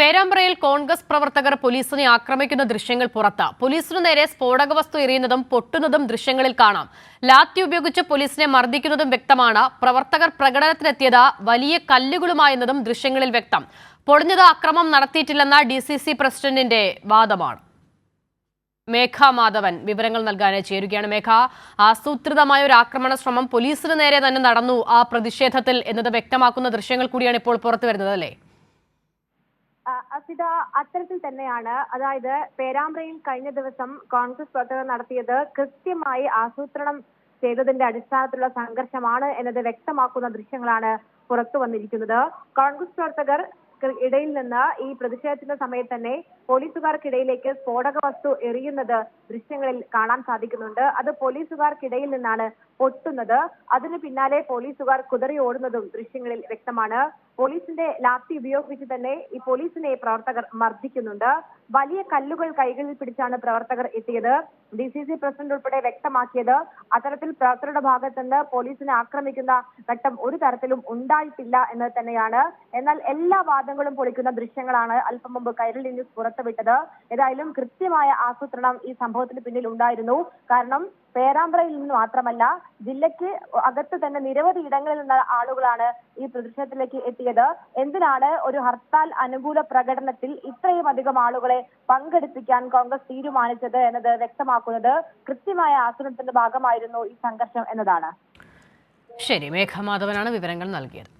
പേരാമ്പ്രയിൽ കോൺഗ്രസ് പ്രവർത്തകർ പോലീസിനെ ആക്രമിക്കുന്ന ദൃശ്യങ്ങൾ പുറത്ത്. പോലീസിനു നേരെ സ്ഫോടക വസ്തു എറിയുന്നതും പൊട്ടുന്നതും ദൃശ്യങ്ങളിൽ കാണാം. ലാത്തി ഉപയോഗിച്ച് പോലീസിനെ മർദ്ദിക്കുന്നതും വ്യക്തമാണ്. പ്രവർത്തകർ പ്രകടനത്തിനെത്തിയത് വലിയ കല്ലുകളുമായെന്നതും ദൃശ്യങ്ങളിൽ വ്യക്തം. പൊളിഞ്ഞത് അക്രമം നടത്തിയിട്ടില്ലെന്ന DCC പ്രസിഡന്റിന്റെ വാദമാണ്. മേഘ മാധവൻ വിവരങ്ങൾ നൽകാൻ ചേരുകയാണ്. മേഘ, ആസൂത്രിതമായ ഒരു ആക്രമണ ശ്രമം പോലീസിന് നേരെ തന്നെ നടന്നു ആ പ്രതിഷേധത്തിൽ എന്നത് വ്യക്തമാക്കുന്ന ദൃശ്യങ്ങൾ കൂടിയാണ് ഇപ്പോൾ പുറത്തു വരുന്നത്, അല്ലേ? അസിത, അത്തരത്തിൽ തന്നെയാണ്. അതായത് പേരാമ്പ്രയിൽ കഴിഞ്ഞ ദിവസം കോൺഗ്രസ് പ്രവർത്തകർ നടത്തിയത് കൃത്യമായി ആസൂത്രണം ചെയ്തതിന്റെ അടിസ്ഥാനത്തിലുള്ള സംഘർഷമാണ് എന്നത് വ്യക്തമാക്കുന്ന ദൃശ്യങ്ങളാണ് പുറത്തു വന്നിരിക്കുന്നത്. കോൺഗ്രസ് പ്രവർത്തകർ ഇടയിൽ നിന്ന് ഈ പ്രതിഷേധത്തിന്റെ സമയത്ത് തന്നെ പോലീസുകാർക്കിടയിലേക്ക് സ്ഫോടക വസ്തു എറിയുന്നത് ദൃശ്യങ്ങളിൽ കാണാൻ സാധിക്കുന്നുണ്ട്. അത് പോലീസുകാർക്കിടയിൽ നിന്നാണ് പൊട്ടുന്നത്. അതിന് പിന്നാലെ പോലീസുകാർ കുതറി ഓടുന്നതും ദൃശ്യങ്ങളിൽ വ്യക്തമാണ്. പോലീസിന്റെ ലാത്തി ഉപയോഗിച്ച് തന്നെ ഈ പോലീസിനെ പ്രവർത്തകർ മർദ്ദിക്കുന്നുണ്ട്. വലിയ കല്ലുകൾ കൈകളിൽ പിടിച്ചാണ് പ്രവർത്തകർ എത്തിയത്. DCC പ്രസിഡന്റ് ഉൾപ്പെടെ വ്യക്തമാക്കിയത് അത്തരത്തിൽ പ്രവർത്തകരുടെ ഭാഗത്ത് നിന്ന് പോലീസിനെ ആക്രമിക്കുന്ന ഘട്ടം ഒരു തരത്തിലും ഉണ്ടായിട്ടില്ല എന്നത് തന്നെയാണ്. എന്നാൽ എല്ലാ വാദങ്ങളും പൊളിക്കുന്ന ദൃശ്യങ്ങളാണ് അല്പം മുമ്പ് കൈരളി ന്യൂസ് പുറത്തുവിട്ടത്. ഏതായാലും കൃത്യമായ ആസൂത്രണം ഈ സംഭവത്തിന് പിന്നിൽ ഉണ്ടായിരുന്നു. കാരണം പേരാമ്പ്രയിൽ നിന്ന് മാത്രമല്ല, ജില്ലയ്ക്ക് അകത്ത് തന്നെ നിരവധി ഇടങ്ങളിൽ നിന്ന ആളുകളാണ് ഈ പ്രതിഷേധത്തിലേക്ക് എത്തിയത്. എന്തിനാണ് ഒരു ഹർത്താൽ അനുകൂല പ്രകടനത്തിൽ ഇത്രയും അധികം ആളുകളെ പങ്കെടുപ്പിക്കാൻ കോൺഗ്രസ് തീരുമാനിച്ചത് എന്നത് വ്യക്തമാക്കുന്നത് കൃത്യമായ ആസൂത്രണത്തിന്റെ ഭാഗമായിരുന്നു ഈ സംഘർഷം എന്നതാണ്. ശരി, മേഘ മാധവനാണ് വിവരങ്ങൾ നൽകിയത്.